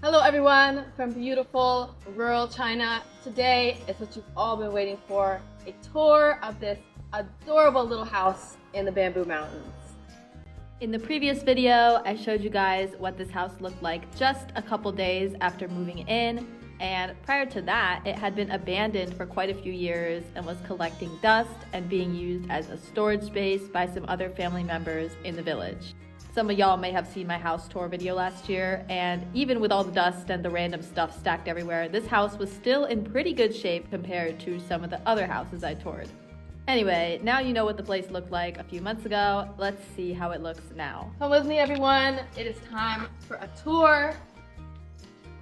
Hello everyone from beautiful rural China. Today is what you've all been waiting for, a tour of this adorable little house in the Bamboo Mountains. In the previous video, I showed you guys what this house looked like just a couple days after moving in, and prior to that, it had been abandoned for quite a few years and was collecting dust and being used as a storage space by some other family members in the village. Some of y'all may have seen my house tour video last year, and even with all the dust and the random stuff stacked everywhere, this house was still in pretty good shape compared to some of the other houses I toured. Anyway, now you know what the place looked like a few months ago. Let's see how it looks now. Come with me everyone, it is time for a tour.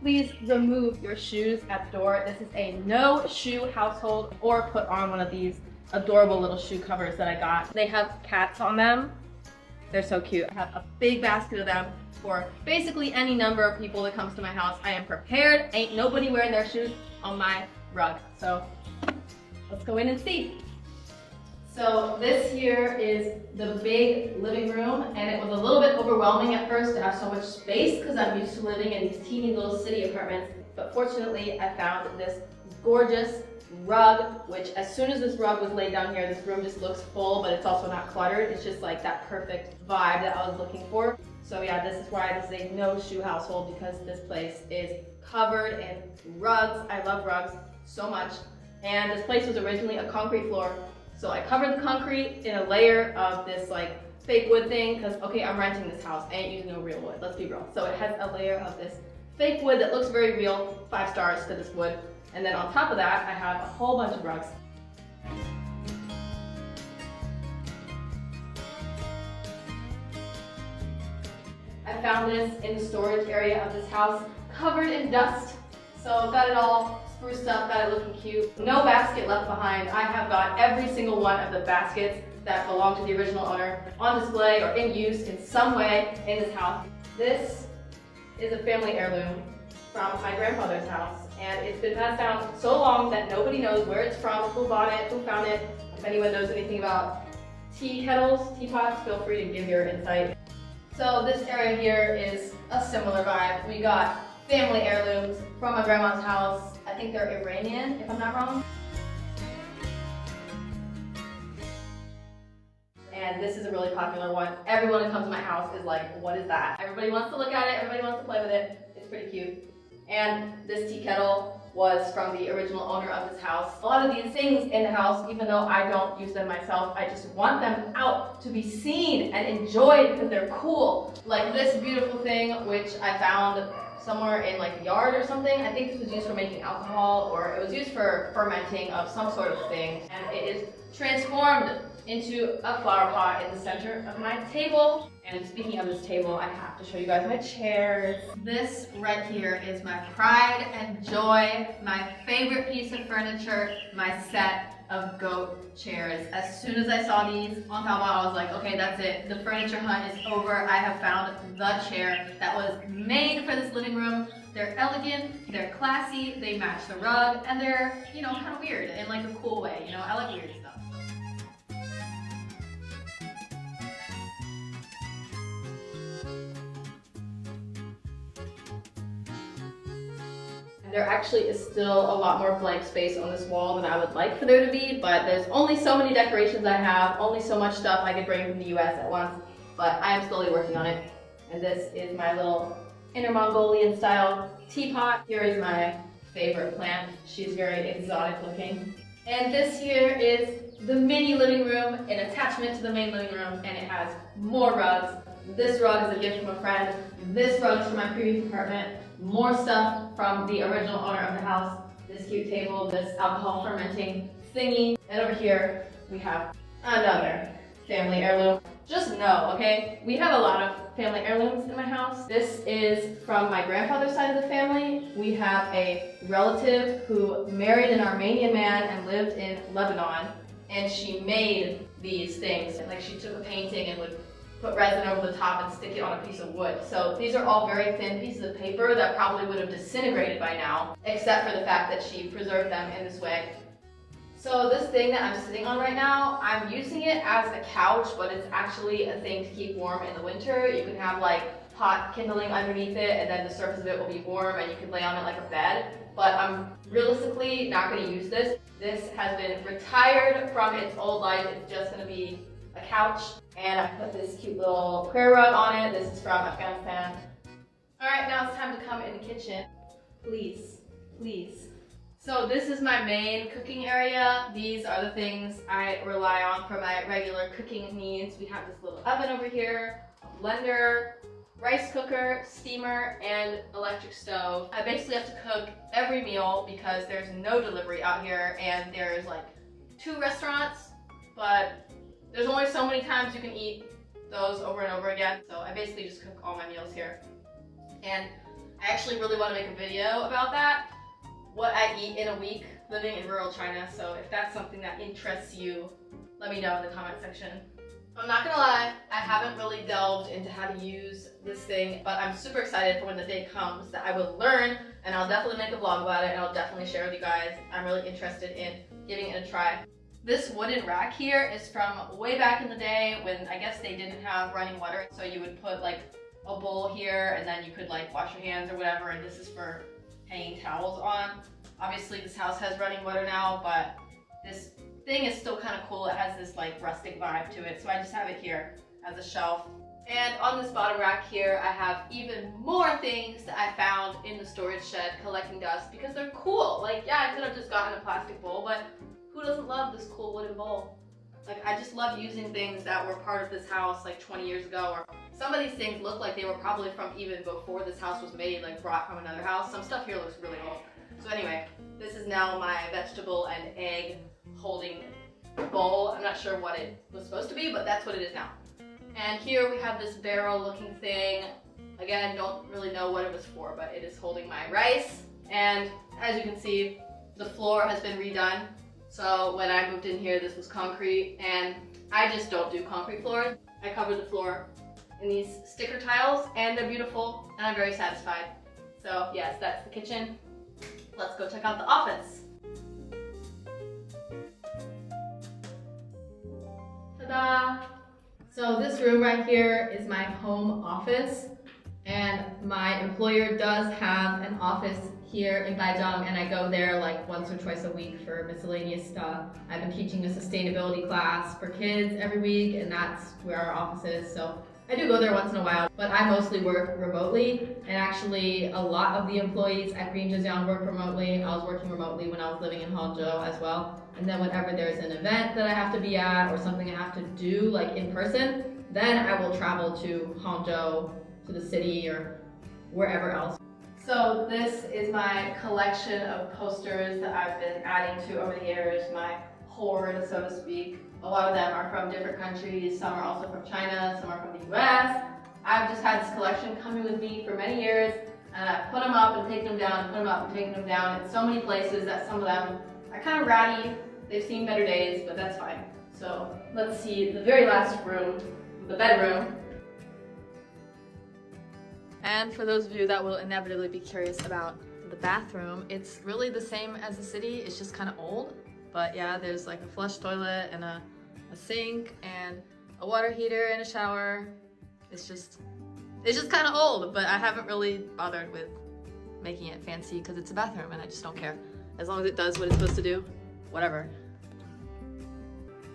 Please remove your shoes at the door. This is a no shoe household, or put on one of these adorable little shoe covers that I got. They have cats on them. They're so cute. I have a big basket of them for basically any number of people that comes to my house. I am prepared. Ain't nobody wearing their shoes on my rug. So let's go in and see. So this here is the big living room, and it was a little bit overwhelming at first to have so much space because I'm used to living in these teeny little city apartments. But fortunately, I found this gorgeous rug, which as soon as this rug was laid down here, this room just looks full, but it's also not cluttered. It's just like that perfect vibe that I was looking for. So yeah, this is why this is a no shoe household, because this place is covered in rugs. I love rugs so much. And this place was originally a concrete floor. So I covered the concrete in a layer of this like fake wood thing, because okay, I'm renting this house. I ain't using no real wood, let's be real. So it has a layer of this fake wood that looks very real, 5 stars to this wood. And then on top of that, I have a whole bunch of rugs. I found this in the storage area of this house, covered in dust. So got it all spruced up, got it looking cute. No basket left behind. I have got every single one of the baskets that belong to the original owner on display or in use in some way in this house. This is a family heirloom from my grandfather's house. And it's been passed down so long that nobody knows where it's from, who bought it, who found it. If anyone knows anything about tea kettles, teapots, feel free to give your insight. So this area here is a similar vibe. We got family heirlooms from my grandma's house. I think they're Iranian, if I'm not wrong. And this is a really popular one. Everyone who comes to my house is like, what is that? Everybody wants to look at it, everybody wants to play with it. It's pretty cute. And this tea kettle was from the original owner of this house. A lot of these things in the house, even though I don't use them myself, I just want them out to be seen and enjoyed because they're cool. Like this beautiful thing, which I found somewhere in like the yard or something. I think this was used for making alcohol, or it was used for fermenting of some sort of thing. And it is transformed into a flower pot in the center of my table. And speaking of this table, I have to show you guys my chairs. This right here is my pride and joy, my favorite piece of furniture, my set of goat chairs. As soon as I saw these on Taobao, I was like, okay, that's it. The furniture hunt is over. I have found the chair that was made for this living room. They're elegant, they're classy, they match the rug, and they're, you know, kind of weird in like a cool way. You know, I like weird stuff. There actually is still a lot more blank space on this wall than I would like for there to be, but there's only so many decorations I have, only so much stuff I could bring from the US at once, but I am slowly working on it. And this is my little Inner Mongolian style teapot. Here is my favorite plant. She's very exotic looking. And this here is the mini living room, an attachment to the main living room, and it has more rugs. This rug is a gift from a friend. This rug is from my previous apartment. More stuff from the original owner of the house. This cute table, this alcohol fermenting thingy. And over here, we have another family heirloom. Just know, okay, we have a lot of family heirlooms in my house. This is from my grandfather's side of the family. We have a relative who married an Armenian man and lived in Lebanon. And she made these things. Like she took a painting and would put resin over the top and stick it on a piece of wood. So these are all very thin pieces of paper that probably would have disintegrated by now, except for the fact that she preserved them in this way. So this thing that I'm sitting on right now, I'm using it as a couch, but it's actually a thing to keep warm in the winter. You can have like hot kindling underneath it, and then the surface of it will be warm and you can lay on it like a bed. But I'm realistically not going to use this. This has been retired from its old life. It's just going to be a couch, and I put this cute little prayer rug on it. This is from Afghanistan. Alright, now it's time to come in the kitchen. Please, please. So this is my main cooking area. These are the things I rely on for my regular cooking needs. We have this little oven over here, a blender, rice cooker, steamer, and electric stove. I basically have to cook every meal because there's no delivery out here, and there's like 2 restaurants, but there's only so many times you can eat those over and over again. So I basically just cook all my meals here. And I actually really want to make a video about that, what I eat in a week living in rural China. So if that's something that interests you, let me know in the comment section. I'm not gonna lie, I haven't really delved into how to use this thing, but I'm super excited for when the day comes that I will learn, and I'll definitely make a vlog about it, and I'll definitely share with you guys. I'm really interested in giving it a try. This wooden rack here is from way back in the day when I guess they didn't have running water, so you would put like a bowl here and then you could like wash your hands or whatever, and this is for hanging towels on. Obviously this house has running water now, but this thing is still kind of cool. It has this like rustic vibe to it, so I just have it here as a shelf. And on this bottom rack here, I have even more things that I found in the storage shed collecting dust because they're cool. Like, yeah, I could have just gotten a plastic bowl, but who doesn't love this cool wooden bowl? Like, I just love using things that were part of this house like 20 years ago, or some of these things look like they were probably from even before this house was made, like brought from another house. Some stuff here looks really old. So anyway, this is now my vegetable and egg holding bowl. I'm not sure what it was supposed to be, but that's what it is now. And here we have this barrel looking thing. Again, don't really know what it was for, but it is holding my rice. And as you can see, the floor has been redone. So when I moved in here, this was concrete, and I just don't do concrete floors. I covered the floor in these sticker tiles, and they're beautiful, and I'm very satisfied. So yes, that's the kitchen. Let's go check out the office. Ta-da! So this room right here is my home office, and my employer does have an office here in Taichung, and I go there like once or twice a week for miscellaneous stuff. I've been teaching a sustainability class for kids every week, and that's where our office is. So I do go there once in a while, but I mostly work remotely, and actually a lot of the employees at Green Zhejiang work remotely. I was working remotely when I was living in Hangzhou as well. And then whenever there's an event that I have to be at or something I have to do like in person, then I will travel to Hangzhou, to the city, or wherever else. So this is my collection of posters that I've been adding to over the years, my hoard, so to speak. A lot of them are from different countries, some are also from China, some are from the US. I've just had this collection coming with me for many years, and I put them up and taken them down, put them up and taken them down in so many places that some of them are kind of ratty. They've seen better days, but that's fine. So let's see the very last room, the bedroom. And for those of you that will inevitably be curious about the bathroom, it's really the same as the city. It's just kind of old, but yeah, there's like a flush toilet and a sink and a water heater and a shower. It's just kind of old, but I haven't really bothered with making it fancy because it's a bathroom and I just don't care. As long as it does what it's supposed to do, whatever.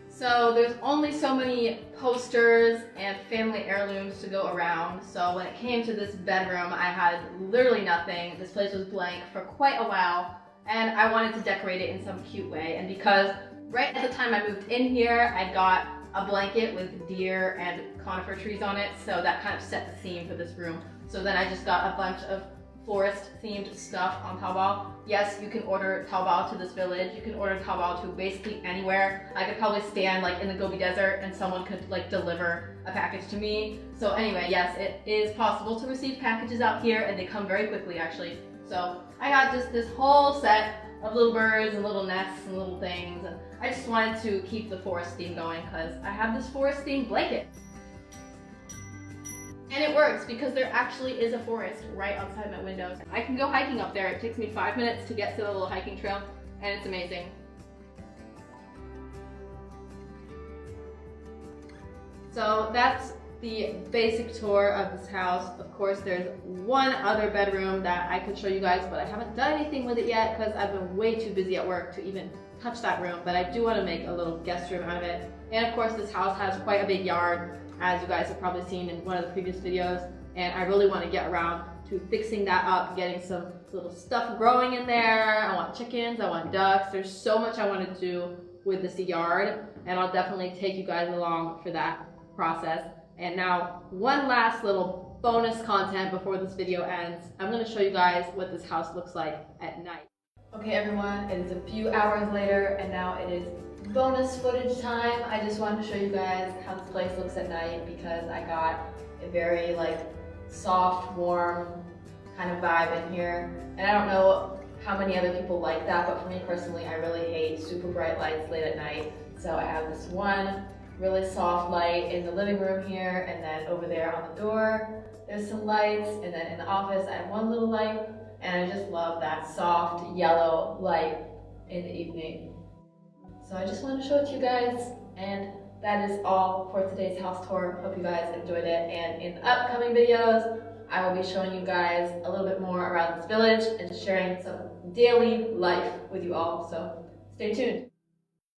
So there's only so many posters and family heirlooms to go around. So when it came to this bedroom, I had literally nothing. This place was blank for quite a while, and I wanted to decorate it in some cute way. And because right at the time I moved in here, I got a blanket with deer and conifer trees on it, so that kind of set the theme for this room. So then I just got a bunch of forest-themed stuff on Taobao. Yes, you can order Taobao to this village. You can order Taobao to basically anywhere. I could probably stand like in the Gobi Desert and someone could like deliver a package to me. So anyway, yes, it is possible to receive packages out here, and they come very quickly actually. So I got just this whole set of little birds and little nests and little things, and I just wanted to keep the forest theme going because I have this forest themed blanket. And it works because there actually is a forest right outside my windows. I can go hiking up there. It takes me 5 minutes to get to the little hiking trail, and it's amazing. So that's the basic tour of this house. Of course, there's one other bedroom that I could show you guys, but I haven't done anything with it yet because I've been way too busy at work to even touch that room, but I do want to make a little guest room out of it. And of course, this house has quite a big yard, as you guys have probably seen in one of the previous videos, and I really want to get around to fixing that up, getting some little stuff growing in there. I want chickens, I want ducks. There's so much I want to do with this yard, and I'll definitely take you guys along for that process. And now, one last little bonus content before this video ends. I'm going to show you guys what this house looks like at night. Okay everyone, it is a few hours later and now it is bonus footage time. I just wanted to show you guys how this place looks at night because I got a very soft, warm kind of vibe in here. And I don't know how many other people like that, but for me personally, I really hate super bright lights late at night. So I have this one really soft light in the living room here, and then over there on the door, there's some lights, and then in the office, I have one little light, and I just love that soft yellow light in the evening. So I just wanted to show it to you guys, and that is all for today's house tour. Hope you guys enjoyed it, and in the upcoming videos, I will be showing you guys a little bit more around this village and sharing some daily life with you all, so stay tuned.